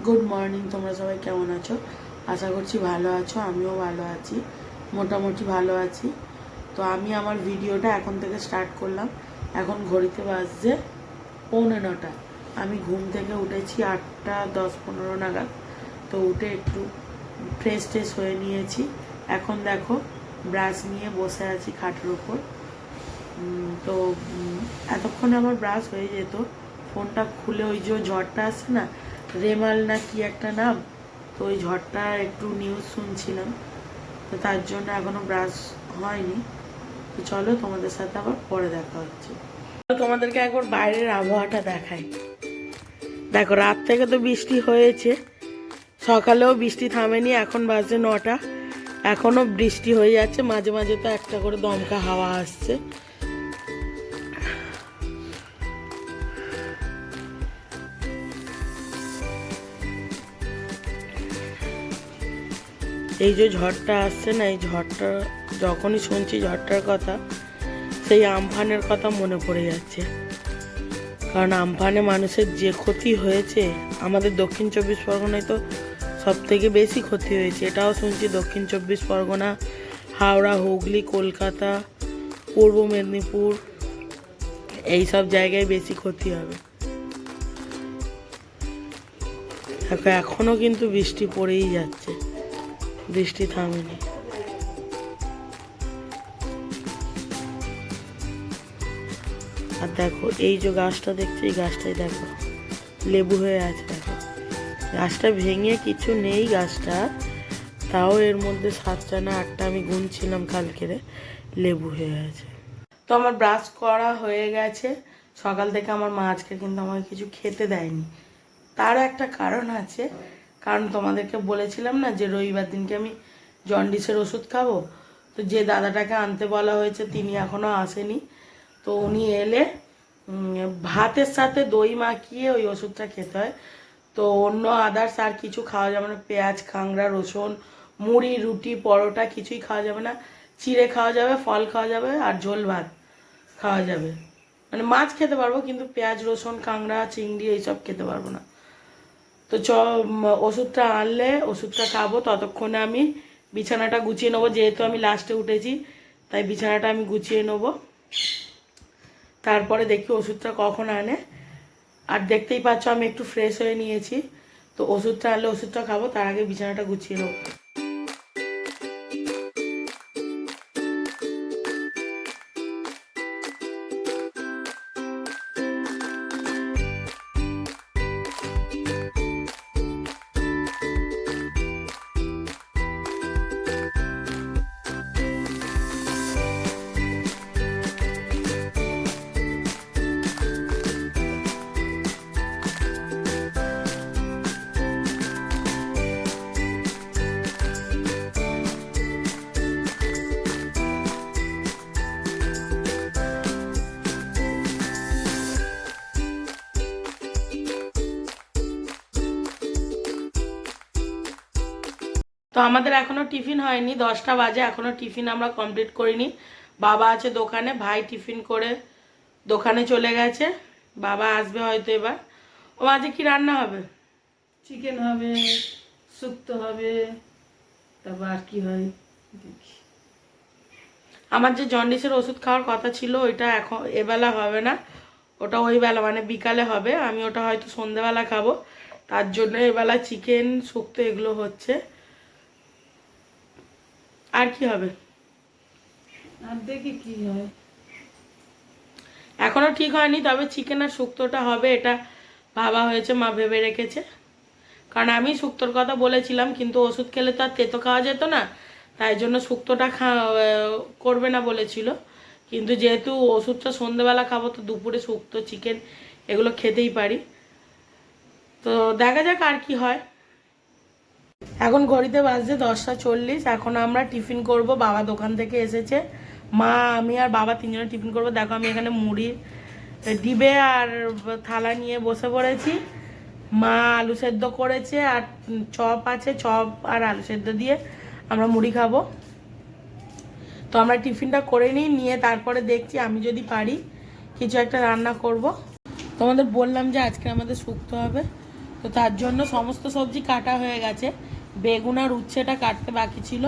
Good morning. তোমরা সবাই কেমন আছো? আশা করছি ভালো আছো। আমিও ভালো আছি, মোটামুটি ভালো আছি। তো আমি আমার ভিডিওটা এখন থেকে স্টার্ট করলাম। এখন ঘড়িতে বাজছে 9:45। আমি ঘুম থেকে উঠেছি 8:10-15 নাগাদ। তো উঠে একটু ফ্রেশ হয়ে নিয়েছি। এখন দেখো ব্রাশ নিয়ে বসে আছি খাটের ওপর। তো এতক্ষণে আমার ব্রাশ হয়ে যেত। ফোনটা খুলে ওই যে ঝড়টা আসছে না, রেমাল না কি একটা নাম, তো ওই ঝড়টা একটু নিউজ শুনছিলাম, তো তার জন্য এখনো ব্রাশ হয়নি। তো চলো তোমাদের সাথে আবার পরে দেখা হচ্ছে। তোমাদেরকে একবার বাইরের আবহাওয়াটা দেখাই। দেখো রাত থেকে তো বৃষ্টি হয়েছে, সকালেও বৃষ্টি থামেনি। এখন বাজে 9টা, এখনো বৃষ্টি হয়ে যাচ্ছে। মাঝে মাঝে তো একটা করে দমকা হাওয়া আসছে। এই যে ঝড়টা আসছে না, এই ঝড়টা যখনই শুনছি ঝড়টার কথা, সেই আমফানের কথা মনে পড়ে যাচ্ছে। কারণ আমফানে মানুষের যে ক্ষতি হয়েছে, আমাদের দক্ষিণ 24 পরগনায় তো সব থেকে বেশি ক্ষতি হয়েছে। এটাও শুনছি দক্ষিণ 24 পরগনা, হাওড়া, হুগলি, কলকাতা, পূর্ব মেদিনীপুর, এই সব জায়গায় বেশি ক্ষতি হবে। এখনো কিন্তু বৃষ্টি পড়েই যাচ্ছে, বৃষ্টি থামেনি। আর দেখো এই যে গাছটা দেখছো, এই গাছটাই দেখো লেবু হয়ে আছে। দেখো গাছটা ভেঙে কিছু নেই গাছটা, তাও এর মধ্যে 7টা না 8টা আমি গুনছিলাম কালকেরে লেবু হয়ে আছে। তো আমার ব্রাশ করা হয়ে গেছে। সকাল থেকে আমার মা আজকে কিন্তু আমাকে কিছু খেতে দেয়নি। তারও একটা কারণ আছে। কারণ তোমাদেরকে বলেছিলাম না যে রবিবার দিনকে আমি জন্ডিসের ওষুধ খাবো। তো যে দাদাটাকে আনতে বলা হয়েছে তিনি এখনও আসেনি। তো উনি এলে ভাতের সাথে দই মাখিয়ে ওই ওষুধটা খেতে হয়। তো অন্য আদার্স আর কিছু খাওয়া যাবে না। পেঁয়াজ, কাঁকড়া, রসুন, মুড়ি, রুটি, পরোটা কিছুই খাওয়া যাবে না। চিড়ে খাওয়া যাবে, ফল খাওয়া যাবে, আর ঝোল ভাত খাওয়া যাবে। মানে মাছ খেতে পারবো, কিন্তু পেঁয়াজ, রসুন, কাঁকড়া, চিংড়ি এইসব খেতে পারবো না। তো ওষুধটা আনলে ওষুধটা খাবো। ততক্ষণে আমি বিছানাটা গুছিয়ে নেবো, যেহেতু আমি লাস্টে উঠেছি তাই বিছানাটা আমি গুছিয়ে নেবো। তারপরে দেখি ওষুধটা কখন আনে। আর দেখতেই পাচ্ছ আমি একটু ফ্রেশ হয়ে নিয়েছি। তো ওষুধটা আনলে ওষুধটা খাবো, তার আগে বিছানাটা গুছিয়ে নেবো। তো আমাদের এখনো টিফিন হয়নি, 10টা বাজে, এখনো টিফিন আমরা কমপ্লিট করিনি। বাবা আছে দোকানে, ভাই টিফিন করে দোকানে চলে গেছে। বাবা আসবে হয়তো এবার। ও আজকে কি রান্না হবে? চিকেন হবে, শুক্তো হবে, তারপর আর কি হয় দেখি। আমার যে জন্ডিসের ওষুধ খাওয়ার কথা ছিল ওইটা এখন এবেলা হবে না, ওটা ওই বেলা মানে বিকালে হবে। আমি ওটা হয়তো সন্ধেবেলা খাবো, তার জন্য এবেলা চিকেন, শুক্তো এগুলো হচ্ছে। আর কি হবে আর দেখি কি হয়, এখনো ঠিক হয়নি। তবে চিকেন আর শুক্তোটা হবে, এটা ভাবা হয়েছে, মা ভেবে রেখেছে। কারণ আমি শুক্তোর কথা বলেছিলাম, কিন্তু ওষুধ খেলে তো আর তেতো খাওয়া যেত না, তাই জন্য শুক্তোটা করবে না বলেছিল। কিন্তু যেহেতু ওষুধটা সন্ধেবেলা খাবো, তো দুপুরে শুক্তো, চিকেন এগুলো খেতেই পারি। তো দেখা যাক আর কি হয়। এখন ঘড়িতে বাজছে 10টা 40। এখন আমরা টিফিন করব। বাবা দোকান থেকে এসেছে, মা, আমি আর বাবা তিনজনে টিফিন করব। দেখো আমি এখানে মুড়ি ডিবে আর থালা নিয়ে বসে পড়েছি। মা আলু সেদ্ধ করেছে আর চপ আছে, চপ আর আলু সেদ্ধ দিয়ে আমরা মুড়ি খাবো। তো আমরা টিফিনটা করে নিয়ে তারপরে দেখছি আমি যদি পারি কিছু একটা রান্না করব। তোমাদের বললাম যে আজকে আমাদের শুক্তো হবে, তো তার জন্য সমস্ত সবজি কাটা হয়ে গেছে, বেগুন আর উচ্ছেটা কাটতে বাকি ছিল।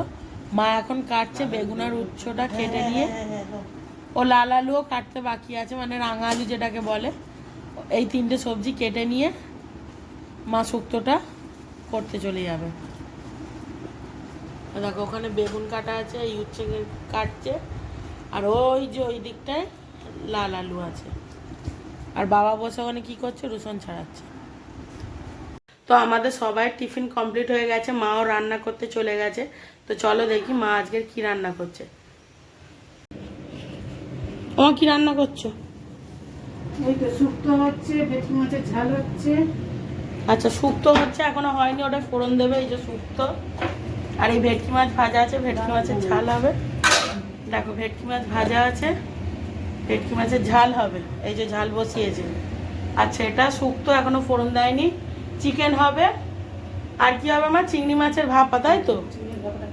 মা এখন কাটছে বেগুন আর উচ্ছেটা কেটে নিয়ে, ও লাল আলুও কাটতে বাকি আছে, মানে রাঙা আলু যেটাকে বলে। এই 3টে সবজি কেটে নিয়ে মা শুক্তোটা করতে চলে যাবে। দেখো ওখানে বেগুন কাটা আছে, এই উচ্ছে কাটছে, আর ওই যে ওই দিকটায় লাল আলু আছে। আর বাবা বসে ওখানে কি করছে, রসুন ছাড়াচ্ছে। তো আমাদের সবাই টিফিন কমপ্লিট হয়ে গেছে, মাও রান্না করতে চলে গেছে। তো চলো দেখি মা আজকের কি রান্না করছে। ও কি রান্না করছো? এই তো শুক্তো হচ্ছে, ভেটকি মাছের ঝাল হচ্ছে। আচ্ছা, শুক্তো হচ্ছে, এখনো হয়নি, ওটা ফোড়ন দেবে। এই যে শুক্তো, আর এই ভেটকি মাছ ভাজা আছে, ভেটকি মাছের ঝাল হবে। দেখো ভেটকি মাছ ভাজা আছে, ভেটকি মাছের ঝাল হবে, এই যে ঝাল বসিয়েছে। আচ্ছা, এটা শুক্তো, এখনো ফোড়ন দেয়নি। চিকেন হবে, আর কি হবে মা? চিংড়ি মাছের ভাপা, তাই তো?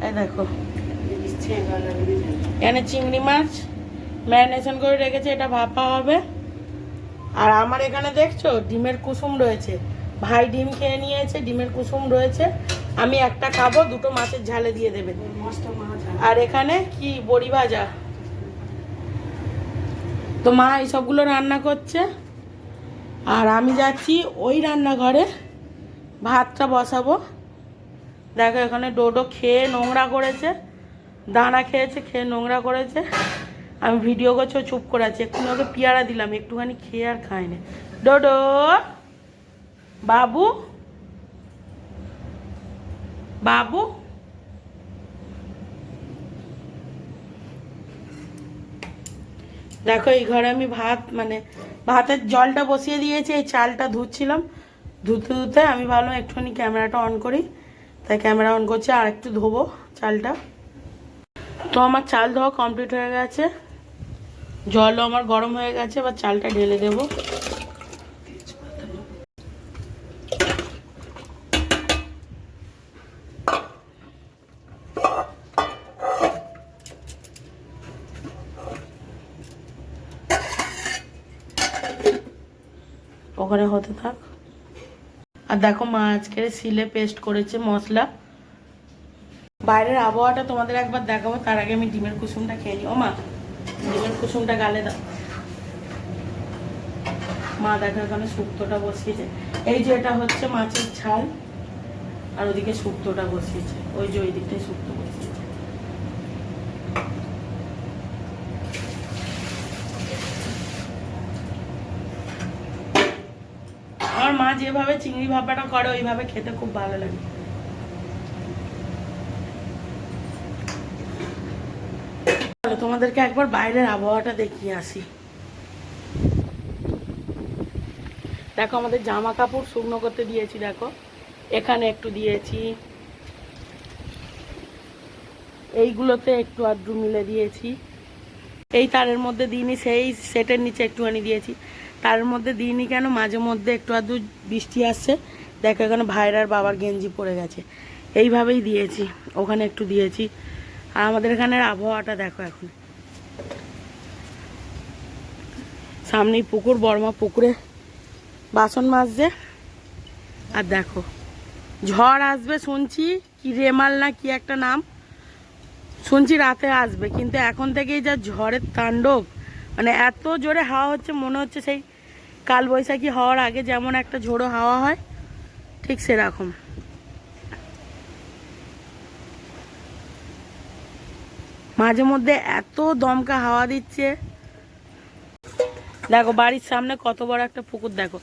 এই দেখো এখানে চিংড়ি মাছ ম্যারিনেশন করে রেখেছে, এটা ভাপা হবে। আর আমার এখানে দেখছো ডিমের কুসুম রয়েছে, ভাই ডিম খেয়ে নিয়েছে, ডিমের কুসুম রয়েছে। আমি একটা খাবো, 2টো মাছের ঝালে দিয়ে দেবে। আর এখানে কি বড়ি ভাজা। তো মা এইসবগুলো রান্না করছে, আর আমি যাচ্ছি ওই রান্নাঘরে ভাতটা বসাবো। দেখো এখানে ডোডো খেয়ে নোংরা করেছে, দানা খেয়েছে, খেয়ে নোংরা করেছে। আমি ভিডিও করছি, ও চুপ করে আছে। একটু ওকে পেয়ারা দিলাম, একটুখানি খেয়ে আর খায়নি। ডোডো বাবু, বাবু, দেখো এই ঘরে আমি ভাত, মানে ভাতের জলটা বসিয়ে দিয়েছি, এই চালটা ধুচ্ছিলাম। ধুতে ধুতে আমি ভাবলাম একটুখানি ক্যামেরাটা অন করি, তাই ক্যামেরা অন করছি। আর একটু ধোবো চালটা। তো আমার চাল ধোয়া কমপ্লিট হয়ে গেছে, জলও আমার গরম হয়ে গেছে, এবার চালটা ঢেলে দেবো। ওখানে হতে থাক। আর দেখো মা আজকে সিলে পেস্ট করেছে মশলা। বাইরের আবহাওয়াটা তোমাদের একবার দেখাবো, তার আগে আমি ডিমের কুসুমটা খেয়ে নিই। ও মা, ডিমের কুসুমটা গালে দাও। মা দেখো এখানে শুক্তোটা বসিয়েছে, এই যে এটা হচ্ছে মাছের ঝাল, আর ওদিকে শুক্তোটা বসিয়েছে, ওই যে ওই দিকটাই শুক্তো বসিয়েছে। আমার মা যেভাবে চিংড়ি ভাপাটা করে ওইভাবে খেতে খুব ভালো লাগে। তোমাদেরকে একবার বাইরের আবহাওয়াটা দেখিয়ে আসি। দেখো আমাদের জামা কাপড় শুকনো করতে দিয়েছি, দেখো এখানে একটু দিয়েছি, এইগুলোতে একটু আধটু মিলে দিয়েছি। এই তারের মধ্যে দিইনি, সেই সেটের নিচে একটুখানি দিয়েছি। তারের মধ্যে দিইনি কেন, মাঝে মধ্যে একটু আধটু বৃষ্টি আসছে। দেখো এখানে ভাইয়ের আর বাবার গেঞ্জি পড়ে গেছে, এইভাবেই দিয়েছি। ওখানে একটু দিয়েছি। আর আমাদের এখানের আবহাওয়াটা দেখো, এখন সামনেই পুকুর, বড়মা পুকুরে বাসন মাজছে। আর দেখো ঝড় আসবে শুনছি, কি রেমাল না কি একটা নাম শুনছি, রাতে আসবে। কিন্তু এখন থেকেই যা ঝড়ের তাণ্ডব, মানে এত জোরে হাওয়া হচ্ছে, মনে হচ্ছে সেই কালবৈশাখী হওয়ার আগে যেমন একটা ঝোড়ো হাওয়া হয়, ঠিক সেরকম। মাঝে মধ্যে এত দমকা হাওয়া দিচ্ছে। দেখো বাড়ির সামনে কত বড় একটা পুকুর, দেখো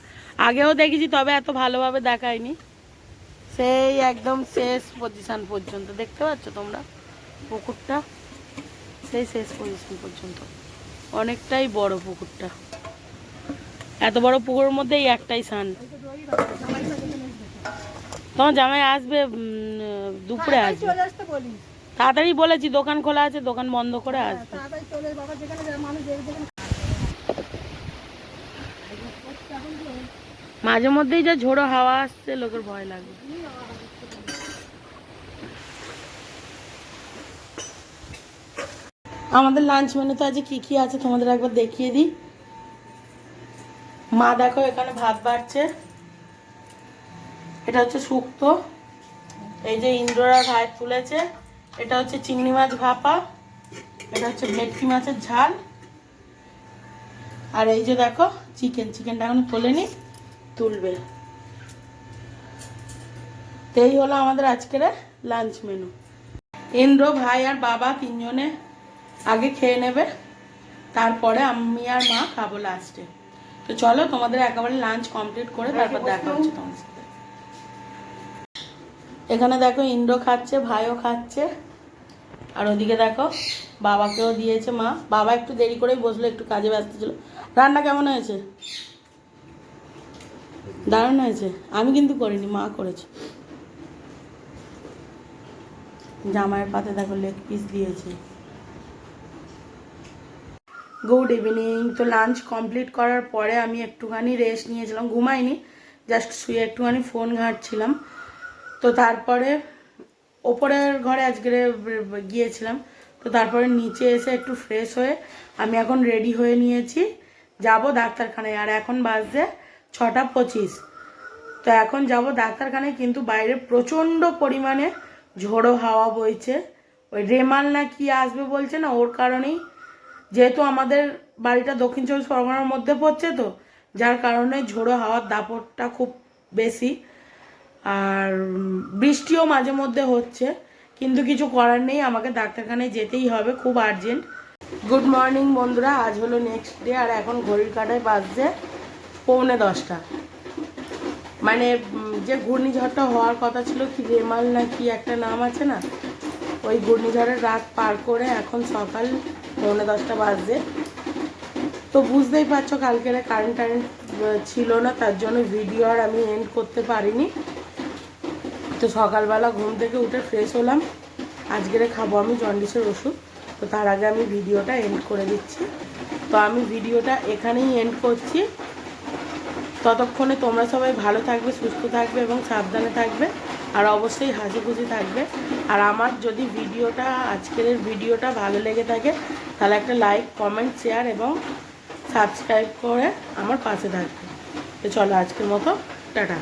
আগেও দেখেছি, তবে এত ভালোভাবে দেখায়নি। সেই একদম শেষ পজিশন পর্যন্ত দেখতে পাচ্ছ তোমরা পুকুরটা, সেই শেষ পজিশন পর্যন্ত। অনেকটাই বড় পুকুরটা, এত বড় পুকুরের মধ্যে এই একটাই স্নান। তোমার জামাই আসবে দুপুরে, আসবে তাড়াতাড়ি বলেছি, দোকান খোলা আছে, দোকান বন্ধ করে আসবে। মাঝে মধ্যেই যা ঝোড়ো হাওয়া আসছে, লোকের ভয় লাগে। আমাদের লাঞ্চ মেনুতে আজ কি কি আছে তোমাদের একবার দেখিয়ে দিই। মা দেখো এখানে ভাত বাড়ছে, এটা হচ্ছে শুক্তো, এই যে ইন্দ্ররা ভাই তুলেছে, এটা হচ্ছে চিংড়ি মাছ ভাপা, এটা হচ্ছে ভেটকি মাছের ঝাল, আর এই যে দেখো চিকেনটা এখন তোলেনি, তুলবে। তো এই হলো আমাদের আজকের লাঞ্চ মেনু। ইন্দ্র ভাই আর বাবা তিনজনে আগে খেয়ে নেবে, তারপরে আমি আর মা খাবো লাস্টে। তো চলো তোমাদের একেবারে লাঞ্চ কমপ্লিট করে তারপর দেখা হচ্ছে তোমাদের সাথে। এখানে দেখো ইন্দ্র খাচ্ছে, ভাইও খাচ্ছে, আর ওদিকে দেখো বাবাকেও দিয়েছে মা। বাবা একটু দেরি করেই বসলো, একটু কাজে ব্যস্ত ছিল। রান্না কেমন হয়েছে? দারুণ হয়েছে। আমি কিন্তু করিনি, মা করেছে। জামাইয়ের পাতে দেখো লেগ পিস দিয়েছে। Good evening. তো লাঞ্চ কমপ্লিট করার পরে আমি একটুখানি রেস্ট নিয়েছিলাম, ঘুমাইনি, জাস্ট শুয়ে একটুখানি ফোন ঘাঁটছিলাম। তো তারপরে ওপরের ঘরে আজকে গিয়েছিলাম, তো তারপরে নিচে এসে একটু ফ্রেশ হয়ে আমি এখন রেডি হয়ে নিয়েছি, যাব ডাক্তারখানায়। আর এখন বাজছে 6:25। তো এখন যাব ডাক্তারখানায়, কিন্তু বাইরে প্রচণ্ড পরিমাণে ঝোড়ো হাওয়া বইছে। ওই রেমাল না কি আসবে বলছে না, ওর কারণেই, যেহেতু আমাদের বাড়িটা দক্ষিণ চব্বিশ পরগনার মধ্যে পড়ছে, তো যার কারণে ঝোড়ো হাওয়ার দাপটটা খুব বেশি। আর বৃষ্টিও মাঝে মধ্যে হচ্ছে, কিন্তু কিছু করার নেই, আমাকে ডাক্তারখানায় যেতেই হবে, খুব আর্জেন্ট। গুড মর্নিং বন্ধুরা, আজ হলো নেক্সট ডে, আর এখন ঘড়ির কাঁটায় বাজছে 9:45। মানে যে ঘূর্ণিঝড়টা হওয়ার কথা ছিল, কি রেমাল না কি একটা নাম আছে না, ওই ঘূর্ণিঝড়ের রাত পার করে এখন সকাল 9:45 বাজছে। তো বুঝতেই পারছো কালকের কারেন্ট ছিল না, তার জন্য ভিডিও আর আমি এন্ড করতে পারিনি। তো সকালবেলা ঘুম থেকে উঠে ফ্রেশ হলাম, আজকের খাবো আমি জন্ডিসের ওষুধ। তো তার আগে আমি ভিডিওটা এন্ড করে দিচ্ছি। তো আমি ভিডিওটা এখানেই এন্ড করছি। ততক্ষণে তোমরা সবাই ভালো থাকবে, সুস্থ থাকবে এবং সাবধানে থাকবে, আর অবশ্যই হাসি খুশি থাকবে। আর আমার যদি আজকের ভিডিওটা ভালো লেগে থাকে, তাহলে একটা লাইক, কমেন্ট, শেয়ার এবং সাবস্ক্রাইব করে আমার পাশে থাকবে। তো চলো আজকের মতো টাটা।